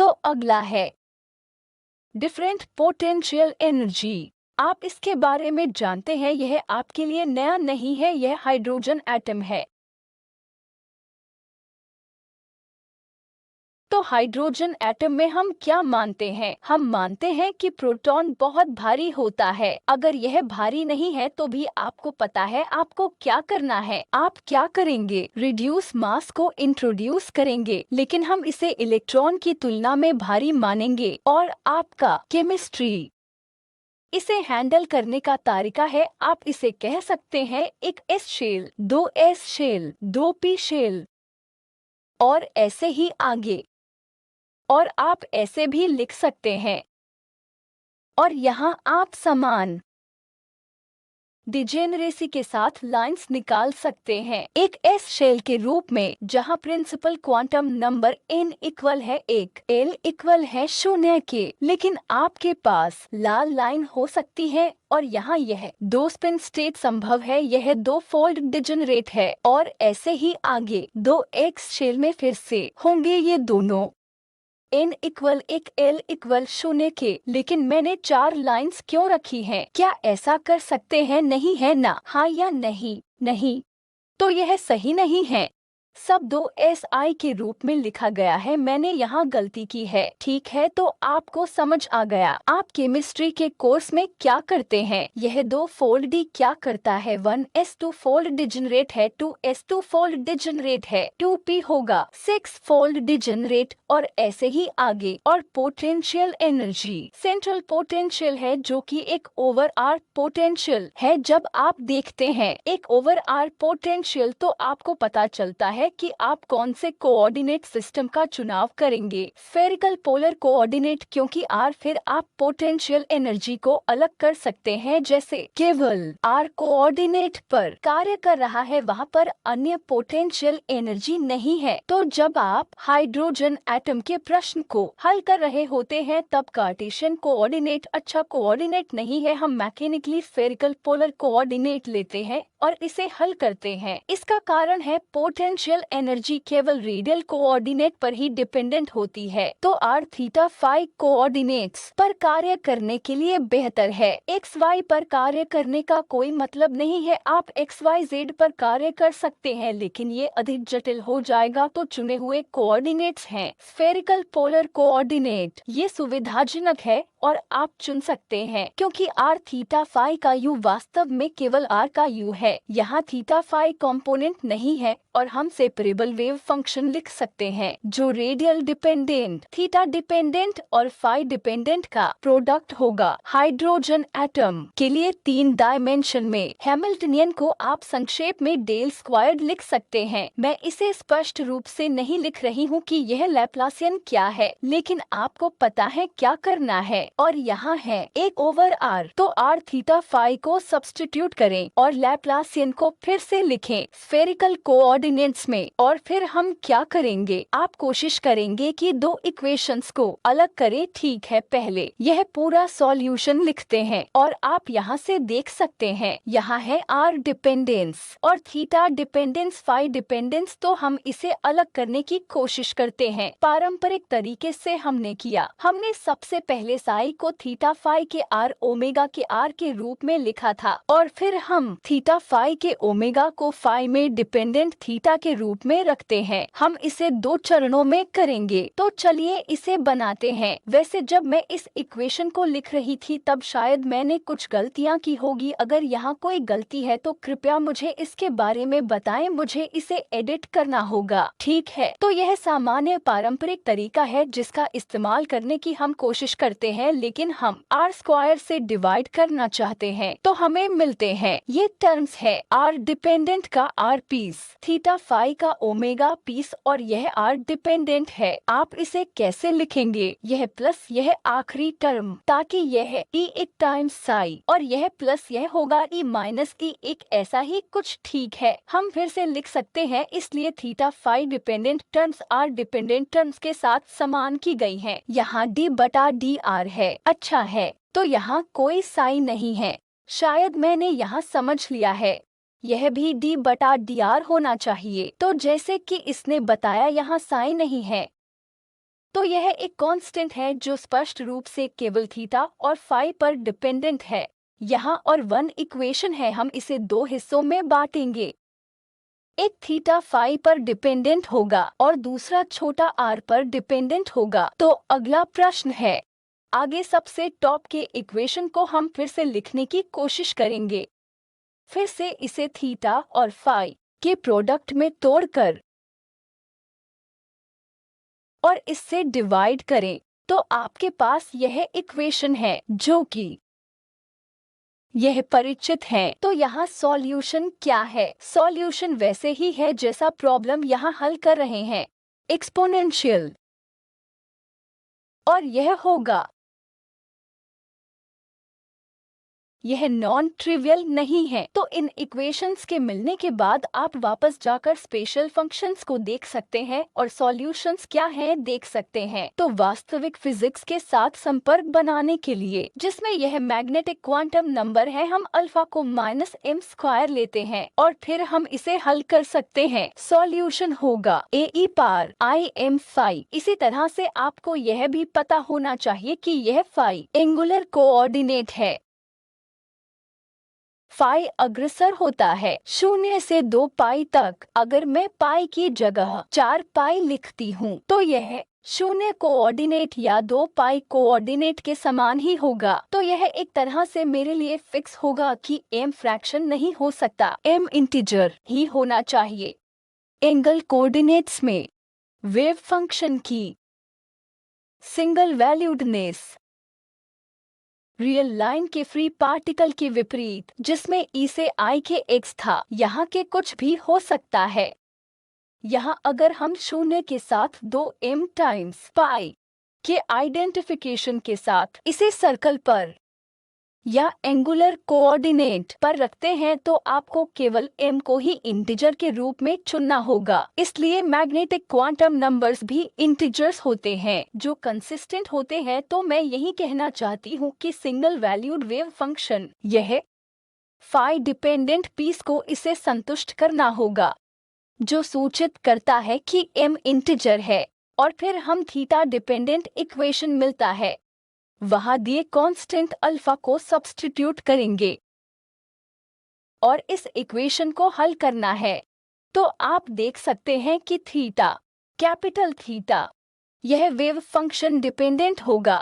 तो अगला है डिफरेंट पोटेंशियल एनर्जी। आप इसके बारे में जानते हैं, यह आपके लिए नया नहीं है, यह हाइड्रोजन एटम है। तो हाइड्रोजन एटम में हम क्या मानते हैं? हम मानते हैं कि प्रोटॉन बहुत भारी होता है। अगर यह भारी नहीं है तो भी आपको पता है आपको क्या करना है। आप क्या करेंगे? रिड्यूस मास को इंट्रोड्यूस करेंगे, लेकिन हम इसे इलेक्ट्रॉन की तुलना में भारी मानेंगे। और आपका केमिस्ट्री इसे हैंडल करने का तरीका है, आप इसे कह सकते हैं एक एस शेल, दो एस शेल, दो पी शेल और ऐसे ही आगे। और आप ऐसे भी लिख सकते हैं। और यहाँ आप समान डिजेनरेसी के साथ लाइंस निकाल सकते हैं एक एस शेल के रूप में, जहाँ principal quantum number n equal है 1, l इक्वल है 0 के। लेकिन आपके पास लाल लाइन हो सकती है और यहाँ यह दो स्पिन स्टेट संभव है, यह दो फोल्ड डिजेनरेट है और ऐसे ही आगे दो एक्स शेल में फिर से होंगे ये दोनों n इक्वल 1, l इक्वल 0 के। लेकिन मैंने 4 लाइंस क्यों रखी हैं? क्या ऐसा कर सकते हैं? नहीं है ना? हाँ या नहीं? नहीं। तो यह सही नहीं है। सब दो एस आई के रूप में लिखा गया है, मैंने यहाँ गलती की है। ठीक है, तो आपको समझ आ गया। आप केमिस्ट्री के कोर्स में क्या करते हैं? यह दो फोल्ड डी क्या करता है? 1s2 फोल्ड डिजेनरेट है, 2s2 फोल्ड डिजेनरेट है, 2p होगा 6 फोल्ड डिजेनरेट और ऐसे ही आगे। और पोटेंशियल एनर्जी सेंट्रल पोटेंशियल है, जो कि एक ओवर आर पोटेंशियल है। जब आप देखते हैं एक ओवर आर पोटेंशियल तो आपको पता चलता है कि आप कौन से कोऑर्डिनेट सिस्टम का चुनाव करेंगे। स्फेरिकल पोलर कोऑर्डिनेट, क्योंकि आर फिर आप पोटेंशियल एनर्जी को अलग कर सकते हैं। जैसे केवल आर कोऑर्डिनेट पर कार्य कर रहा है, वहाँ पर अन्य पोटेंशियल एनर्जी नहीं है। तो जब आप हाइड्रोजन एटम के प्रश्न को हल कर रहे होते हैं तब कार्टेशियन कोऑर्डिनेट अच्छा कोऑर्डिनेट नहीं है। हम मैकेनिकली स्फेरिकल पोलर कोऑर्डिनेट लेते हैं और इसे हल करते हैं। इसका कारण है पोटेंशियल एनर्जी केवल रेडियल कोऑर्डिनेट पर ही डिपेंडेंट होती है। तो आर थीटा फाई कोऑर्डिनेट्स पर कार्य करने के लिए बेहतर है। एक्स वाई पर कार्य करने का कोई मतलब नहीं है। आप एक्स वाई जेड पर कार्य कर सकते हैं, लेकिन ये अधिक जटिल हो जाएगा। तो चुने हुए कोऑर्डिनेट्स हैं स्फेरिकल पोलर कोऑर्डिनेट। ये सुविधाजनक है और आप चुन सकते हैं, क्योंकि आर थीटा फाई का यू वास्तव में केवल आर का यू है। यहाँ थीटा फाई कंपोनेंट नहीं है और हम सेपरेबल वेव फंक्शन लिख सकते हैं जो रेडियल डिपेंडेंट, थीटा डिपेंडेंट और फाई डिपेंडेंट का प्रोडक्ट होगा। हाइड्रोजन एटम के लिए 3 डायमेंशन में हैमिल्टनियन को आप संक्षेप में डेल स्क्वायर्ड लिख सकते हैं। मैं इसे स्पष्ट रूप से नहीं लिख रही हूँ कि यह लैप्लासियन क्या है, लेकिन आपको पता है क्या करना है। और यहाँ है 1 ओवर आर, तो आर थीटा फाई को सब्स्टिट्यूट करें और लैप्लासियन को फिर से लिखें स्फेरिकल कोऑर्डिनेट्स में। और फिर हम क्या करेंगे? आप कोशिश करेंगे कि दो इक्वेशंस को अलग करें। ठीक है, पहले यह पूरा सॉल्यूशन लिखते हैं और आप यहाँ से देख सकते हैं यहाँ है आर डिपेंडेंस और थीटा डिपेंडेंस, फाई डिपेंडेंस। तो हम इसे अलग करने की कोशिश करते हैं पारंपरिक तरीके से हमने किया। हमने सबसे पहले साई को थीटा फाई के आर ओमेगा के आर के रूप में लिखा था और फिर हम थीटा फाई के ओमेगा को फाई में डिपेंडेंट थीटा के रूप में रखते हैं। हम इसे 2 चरणों में करेंगे। तो चलिए इसे बनाते हैं। वैसे जब मैं इस इक्वेशन को लिख रही थी तब शायद मैंने कुछ गलतियाँ की होगी। अगर यहाँ कोई गलती है तो कृपया मुझे इसके बारे में बताएं, मुझे इसे एडिट करना होगा। ठीक है, तो यह सामान्य पारंपरिक तरीका है जिसका इस्तेमाल करने की हम कोशिश करते हैं, लेकिन हम आर स्क्वायर से डिवाइड करना चाहते हैं। तो हमें मिलते हैं ये टर्म्स है आर डिपेंडेंट का आर पीस, थीटा फाई का ओमेगा पीस और यह आर डिपेंडेंट है। आप इसे कैसे लिखेंगे? यह प्लस यह आखिरी टर्म, ताकि यह ई एक टाइम्स साई और यह प्लस यह होगा ई माइनस ई एक, ऐसा ही कुछ। ठीक है, हम फिर से लिख सकते हैं। इसलिए theta phi dependent terms are dependent terms के साथ समान की गई हैं। यहाँ डी बटा डी आर है। अच्छा है, तो यहाँ कोई साई नहीं है। शायद मैंने यहाँ समझ लिया है, यह भी डी बटा डी आर होना चाहिए। तो जैसे कि इसने बताया यहाँ साई नहीं है। तो यह एक कांस्टेंट है जो स्पष्ट रूप से केवल थीटा और फाई पर डिपेंडेंट है। यहाँ और वन इक्वेशन है, हम इसे दो हिस्सों में बांटेंगे। एक थीटा फाई पर डिपेंडेंट होगा और दूसरा छोटा आर पर डिपेंडेंट होगा। तो अगला प्रश्न है, आगे सबसे टॉप के इक्वेशन को हम फिर से लिखने की कोशिश करेंगे। फिर से इसे थीटा और फाई के प्रोडक्ट में तोड़कर और इससे डिवाइड करें तो आपके पास यह इक्वेशन है जो कि यह परिचित है। तो यहाँ सॉल्यूशन क्या है? सॉल्यूशन वैसे ही है जैसा प्रॉब्लम यहाँ हल कर रहे हैं, एक्सपोनेंशियल, और यह होगा, यह नॉन ट्रिवियल नहीं है। तो इन इक्वेशंस के मिलने के बाद आप वापस जाकर स्पेशल फंक्शंस को देख सकते हैं और सॉल्यूशंस क्या हैं देख सकते हैं। तो वास्तविक फिजिक्स के साथ संपर्क बनाने के लिए, जिसमें यह मैग्नेटिक क्वांटम नंबर है, हम अल्फा को -m² लेते हैं और फिर हम इसे हल कर सकते हैं। सॉल्यूशन होगा AE⁻IM⁵। इसी तरह से आपको यह भी पता होना चाहिए कि यह फाई एंगुलर कोऑर्डिनेट है। फाई अग्रसर होता है 0 से 2 पाई तक। अगर मैं पाई की जगह 4 पाई लिखती हूँ तो यह 0 कोऑर्डिनेट या 2 पाई कोऑर्डिनेट के समान ही होगा। तो यह एक तरह से मेरे लिए फिक्स होगा कि m फ्रैक्शन नहीं हो सकता, m इंटीजर ही होना चाहिए। एंगल कोऑर्डिनेट्स में वेव फंक्शन की सिंगल वैल्यूडनेस रियल लाइन के फ्री पार्टिकल के विपरीत, जिसमें E से I के x था, यहाँ के कुछ भी हो सकता है। यहाँ अगर हम 0 के साथ 2m टाइम्स पाई के आइडेंटिफिकेशन के साथ इसे सर्कल पर या एंगुलर कोऑर्डिनेट पर रखते हैं तो आपको केवल m को ही इंटीजर के रूप में चुनना होगा। इसलिए मैग्नेटिक क्वांटम नंबर्स भी इंटीजर्स होते हैं जो कंसिस्टेंट होते हैं। तो मैं यही कहना चाहती हूँ कि सिंगल वैल्यूड वेव फंक्शन, यह फाई डिपेंडेंट पीस को इसे संतुष्ट करना होगा, जो सूचित करता है कि m इंटीजर है, और फिर हम थीटा डिपेंडेंट इक्वेशन मिलता है, वहां दिए कांस्टेंट अल्फा को सब्स्टिट्यूट करेंगे और इस इक्वेशन को हल करना है। तो आप देख सकते हैं कि थीटा, कैपिटल थीटा, यह वेव फंक्शन डिपेंडेंट होगा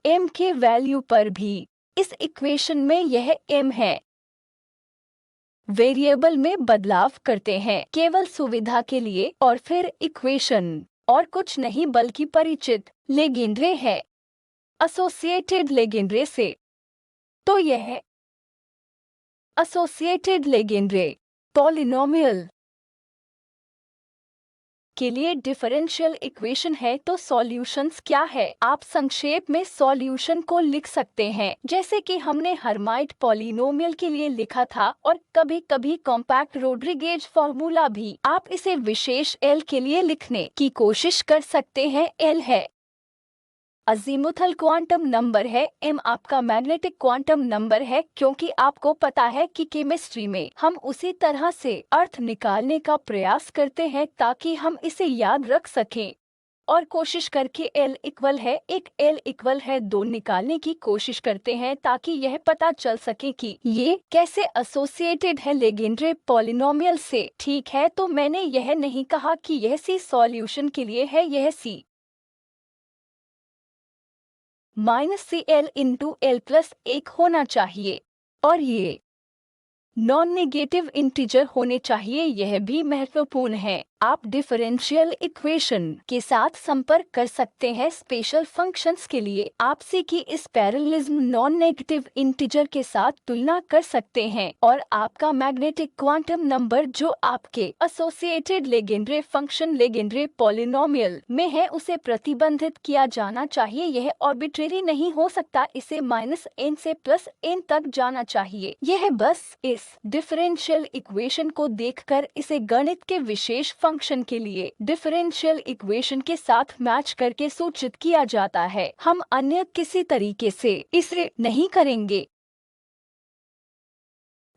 m के वैल्यू पर भी। इस इक्वेशन में यह m है। वेरिएबल में बदलाव करते हैं केवल सुविधा के लिए और फिर इक्वेशन और कुछ नहीं बल्कि परिचित लेगेंड्रे है, एसोसिएटेड लेगेंड्रे से। तो यह एसोसिएटेड लेगेंड्रे पॉलिनोमियल के लिए डिफरेंशियल इक्वेशन है। तो सॉल्यूशंस क्या है? आप संक्षेप में सॉल्यूशन को लिख सकते हैं जैसे कि हमने हर्माइट पॉलिनोमियल के लिए लिखा था, और कभी कभी कॉम्पैक्ट रोड्रिगेज फॉर्मूला भी। आप इसे विशेष L के लिए लिखने की कोशिश कर सकते हैं। L है अजीमुथल क्वांटम नंबर है, m आपका मैग्नेटिक क्वांटम नंबर है, क्योंकि आपको पता है कि केमिस्ट्री में हम उसी तरह से अर्थ निकालने का प्रयास करते हैं ताकि हम इसे याद रख सकें और कोशिश करके L इक्वल है 1, L इक्वल है 2 निकालने की कोशिश करते हैं ताकि यह पता चल सके कि ये कैसे एसोसिएटेड है लेगेंड्रे पॉलिनोमियल से। ठीक है, तो मैंने यह नहीं कहा कि यह C सॉल्यूशन के लिए है, यह C -CL into L plus 1 होना चाहिए और ये नॉन नेगेटिव इंटीजर होने चाहिए। यह भी महत्वपूर्ण है। आप डिफरेंशियल इक्वेशन के साथ संपर्क कर सकते हैं स्पेशल फंक्शंस के लिए। आप C की इस पैरेललिज्म नॉन नेगेटिव इंटीजर के साथ तुलना कर सकते हैं और आपका मैग्नेटिक क्वांटम नंबर जो आपके एसोसिएटेड लेगेंड्रे फंक्शन लेगेंड्रे पॉलिनोमियल में है उसे प्रतिबंधित किया जाना चाहिए। यह आर्बिट्रेरी नहीं हो सकता, इसे -n से +n तक जाना चाहिए। यह बस इस डिफरेंशियल इक्वेशन को देखकर इसे गणित के विशेष फंक्शन के लिए डिफरेंशियल इक्वेशन के साथ मैच करके सूचित किया जाता है। हम अन्य किसी तरीके से इसे नहीं करेंगे।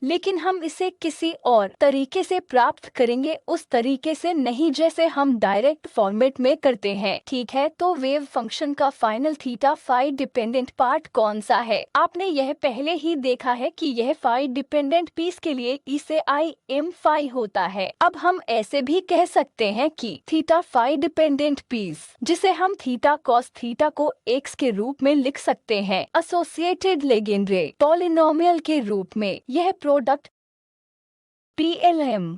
लेकिन हम इसे किसी और तरीके से प्राप्त करेंगे, उस तरीके से नहीं जैसे हम डायरेक्ट फॉर्मेट में करते हैं। ठीक है, तो वेव फंक्शन का final theta phi dependent part कौन सा है? आपने यह पहले ही देखा है कि यह फाई डिपेंडेंट पीस के लिए ई से आई एम फाई होता है। अब हम ऐसे भी कह सकते हैं कि थीटा फाई डिपेंडेंट पीस, जिसे हम थीटा कॉस थीटा को एक्स के रूप में लिख सकते हैं, एसोसिएटेड लेजेंड्रे पॉलिनोमियल के रूप में, यह प्रोडक्ट PLM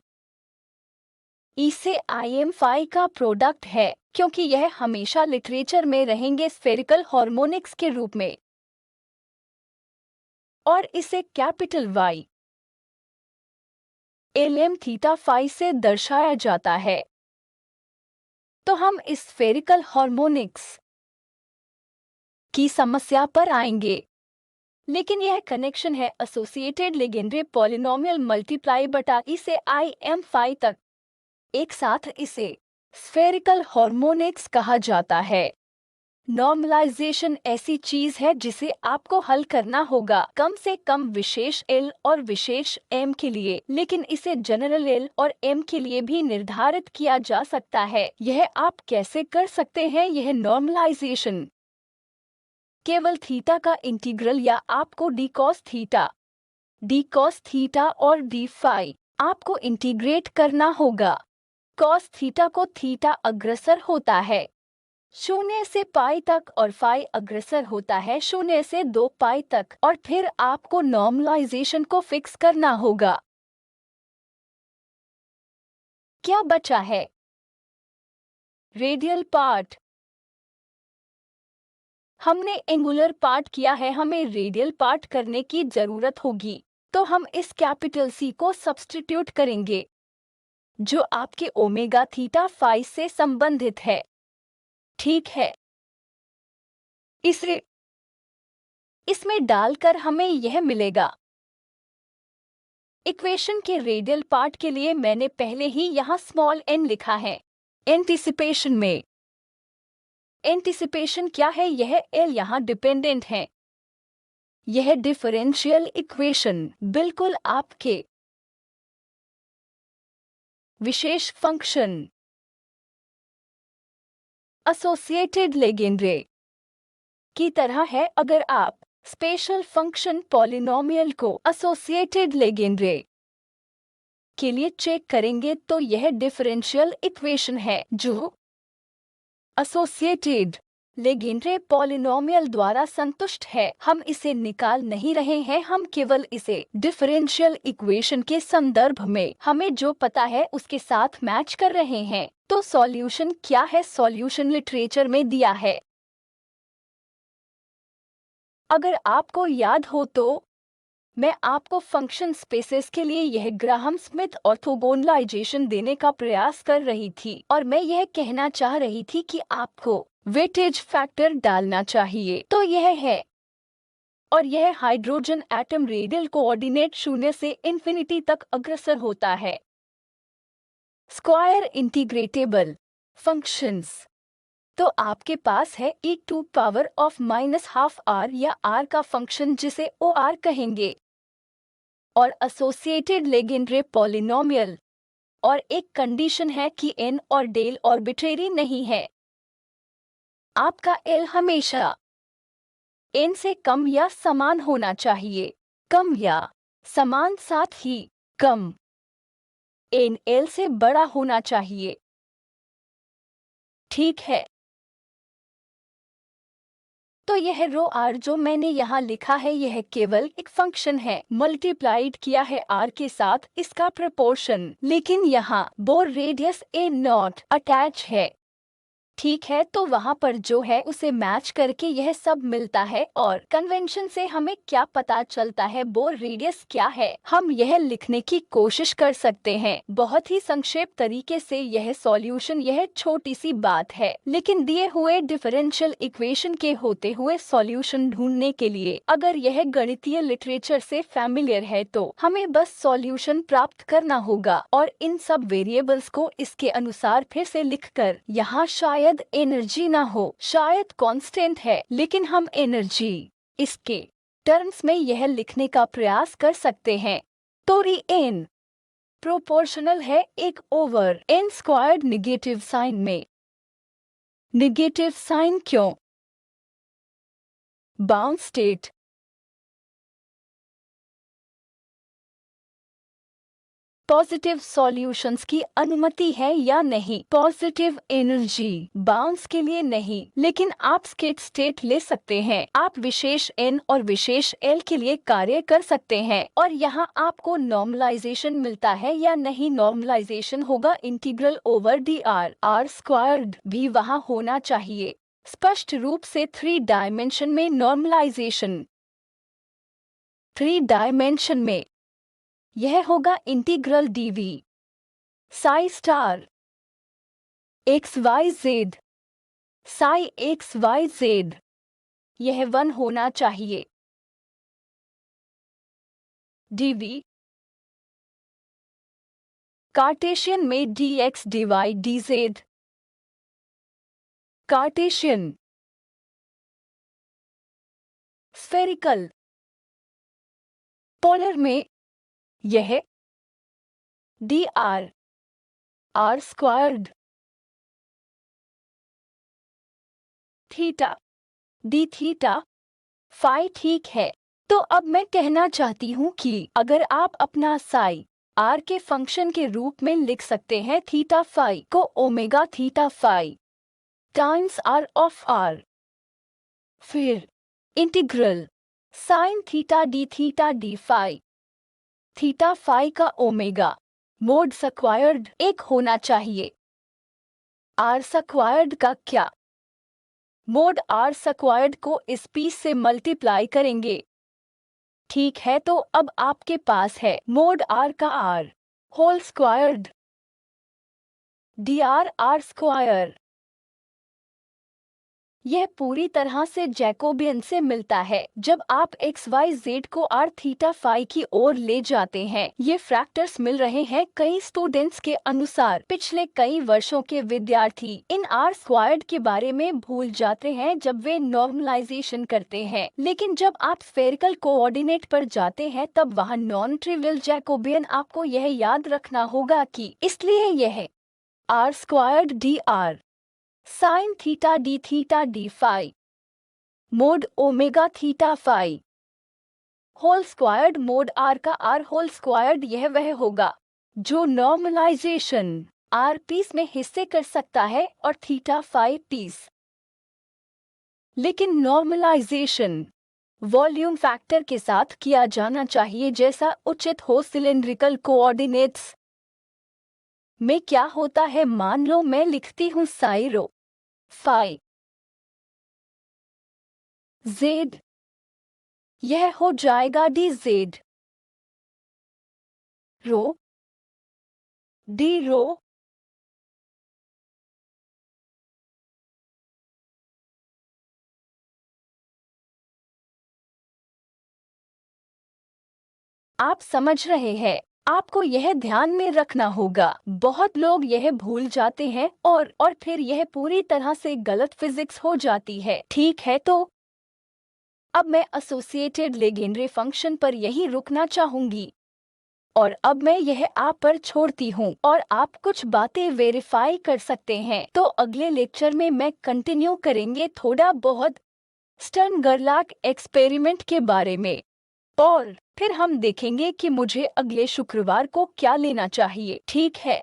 ई से IM फाई का प्रोडक्ट है, क्योंकि यह हमेशा लिटरेचर में रहेंगे स्फेरिकल हार्मोनिक्स के रूप में, और इसे capital Y LM theta phi से दर्शाया जाता है। तो हम इस स्फेरिकल हार्मोनिक्स की समस्या पर आएंगे, लेकिन यह कनेक्शन है एसोसिएटेड लेजेंड्रे पॉलिनोमियल मल्टीप्लाई बटा ई से IM फाई तक। एक साथ इसे स्फेरिकल हार्मोनिक्स कहा जाता है। नॉर्मलाइजेशन ऐसी चीज है जिसे आपको हल करना होगा, कम से कम विशेष L और विशेष M के लिए, लेकिन इसे जनरल L और M के लिए भी निर्धारित किया जा सकता है। यह आप कैसे कर सकते हैं? यह नॉर्मलाइजेशन केवल थीटा का इंटीग्रल, या आपको d cos थीटा और d फाई आपको इंटीग्रेट करना होगा। cos थीटा को थीटा अग्रसर होता है 0 से पाई तक, और फाई अग्रसर होता है 0 से 2 पाई तक, और फिर आपको नॉर्मलाइजेशन को फिक्स करना होगा। क्या बचा है? Radial part. हमने एंगुलर पार्ट किया है, हमें रेडियल पार्ट करने की जरूरत होगी। तो हम इस कैपिटल C को सब्स्टिट्यूट करेंगे, जो आपके ओमेगा थीटा फाई से संबंधित है। ठीक है, इसमें डालकर हमें यह मिलेगा। इक्वेशन के रेडियल पार्ट के लिए मैंने पहले ही यहाँ स्मॉल n लिखा है। एंटीसिपेशन क्या है? यह L यहाँ डिपेंडेंट है। यह डिफरेंशियल इक्वेशन बिल्कुल आपके विशेष फंक्शन एसोसिएटेड लेजेंड्रे की तरह है। अगर आप स्पेशल फंक्शन पॉलिनोमियल को एसोसिएटेड लेजेंड्रे के लिए चेक करेंगे तो यह डिफरेंशियल इक्वेशन है जो एसोसिएटेड लेजेंड्रे पॉलिनोमियल द्वारा संतुष्ट है। हम इसे निकाल नहीं रहे हैं, हम केवल इसे डिफरेंशियल इक्वेशन के संदर्भ में हमें जो पता है उसके साथ मैच कर रहे हैं। तो सॉल्यूशन क्या है? सॉल्यूशन लिटरेचर में दिया है। अगर आपको याद हो तो मैं आपको फंक्शन स्पेसेस के लिए यह ग्राहम स्मिथ ऑर्थोगोनलाइजेशन देने का प्रयास कर रही थी, और मैं यह कहना चाह रही थी कि आपको वेटेज फैक्टर डालना चाहिए। तो यह है, और यह हाइड्रोजन एटम रेडियल कोऑर्डिनेट 0 से इन्फिनिटी तक अग्रसर होता है। स्क्वायर इंटीग्रेटेबल फंक्शंस, तो आपके पास है e⁻⁻½ r या r का फंक्शन जिसे OR कहेंगे, और एसोसिएटेड लेजेंड्रे पॉलिनोमियल, और एक कंडीशन है कि n और डेल आर्बिट्रेरी नहीं है। आपका L हमेशा n से कम या समान होना चाहिए, कम या समान, साथ ही कम n L से बड़ा होना चाहिए। ठीक है, तो यह रो r जो मैंने यहाँ लिखा है यह केवल एक फंक्शन है, मल्टीप्लाइड किया है r के साथ इसका प्रपोर्शन, लेकिन यहाँ बोर रेडियस a0 अटैच है। ठीक है, तो वहाँ पर जो है उसे मैच करके यह सब मिलता है, और कन्वेंशन से हमें क्या पता चलता है, बोर रेडियस क्या है, हम यह लिखने की कोशिश कर सकते हैं बहुत ही संक्षेप तरीके से। यह सॉल्यूशन, यह छोटी सी बात है, लेकिन दिए हुए डिफरेंशियल इक्वेशन के होते हुए सॉल्यूशन ढूंढने के लिए अगर यह गणितीय लिटरेचर से फैमिलियर है तो हमें बस सॉल्यूशन प्राप्त करना होगा, और इन सब वेरिएबल्स को इसके अनुसार फिर से लिखकर यहाँ शायद एनर्जी ना हो, शायद कांस्टेंट है, लेकिन हम एनर्जी इसके टर्म्स में यह लिखने का प्रयास कर सकते हैं। तो n प्रोपोर्शनल है 1 over n squared negative sign में। निगेटिव साइन क्यों? Bound state. पॉजिटिव सॉल्यूशंस की अनुमति है या नहीं? पॉजिटिव एनर्जी बाउंस के लिए नहीं, लेकिन आप स्टेट ले सकते हैं। आप विशेष n और विशेष l के लिए कार्य कर सकते हैं। और यहाँ आपको नॉर्मलाइजेशन मिलता है या नहीं? नॉर्मलाइजेशन होगा integral over dr। r squared भी वहाँ होना चाहिए। स्पष्ट रूप से 3 डायमेंशन में नॉर्मलाइजेशन। 3 डायमेंशन में यह होगा integral dv psi star xyz psi xyz। यह 1 होना चाहिए। dv कार्टेशियन में dx dy dz। Cartesian. Spherical. Polar में यह dr r squared theta d theta phi. ठीक है, तो अब मैं कहना चाहती हूँ कि अगर आप अपना साई r के फंक्शन के रूप में लिख सकते हैं थीटा फाई को omega theta phi times r of r, फिर integral sine theta d phi theta phi का ओमेगा मोड स्क्वायर्ड 1 होना चाहिए। r स्क्वायर्ड का क्या? मोड r स्क्वायर्ड को इस पीस से मल्टीप्लाई करेंगे। ठीक है, तो अब आपके पास है मोड r का r whole squared dr r square. यह पूरी तरह से जैकोबियन से मिलता है जब आप xyz को r थीटा फाई की ओर ले जाते हैं। ये फैक्टर्स मिल रहे हैं कई स्टूडेंट्स के अनुसार। पिछले कई वर्षों के विद्यार्थी इन r स्क्वायर्ड के बारे में भूल जाते हैं जब वे नॉर्मलाइजेशन करते हैं, लेकिन जब आप स्फेरिकल कोऑर्डिनेट पर जाते हैं तब वहाँ नॉन ट्रिवियल जैकोबियन। आपको यह याद रखना होगा कि इसलिए यह r squared dr sine theta d phi mod omega theta phi whole squared mod r का r होल स्क्वायर्ड। यह वह होगा जो नॉर्मलाइजेशन r पीस में हिस्से कर सकता है और थीटा फाई पीस। लेकिन नॉर्मलाइजेशन वॉल्यूम फैक्टर के साथ किया जाना चाहिए जैसा उचित हो। सिलेंड्रिकल कोऑर्डिनेट्स में क्या होता है? मान लो मैं लिखती हूँ साई रो फाई z, यह हो जाएगा dz रो d रो। आप समझ रहे हैं? आपको यह ध्यान में रखना होगा। बहुत लोग यह भूल जाते हैं और फिर यह पूरी तरह से गलत फिजिक्स हो जाती है। ठीक है, तो अब मैं एसोसिएटेड लेजेंड्रे फंक्शन पर यहीं रुकना चाहूंगी और अब मैं यह आप पर छोड़ती हूँ और आप कुछ बातें वेरीफाई कर सकते हैं। तो अगले लेक्चर में मैं कंटिन्यू करेंगे थोड़ा बहुत स्टर्न-गेरलाच एक्सपेरिमेंट के बारे में और फिर हम देखेंगे कि मुझे अगले शुक्रवार को क्या लेना चाहिए। ठीक है।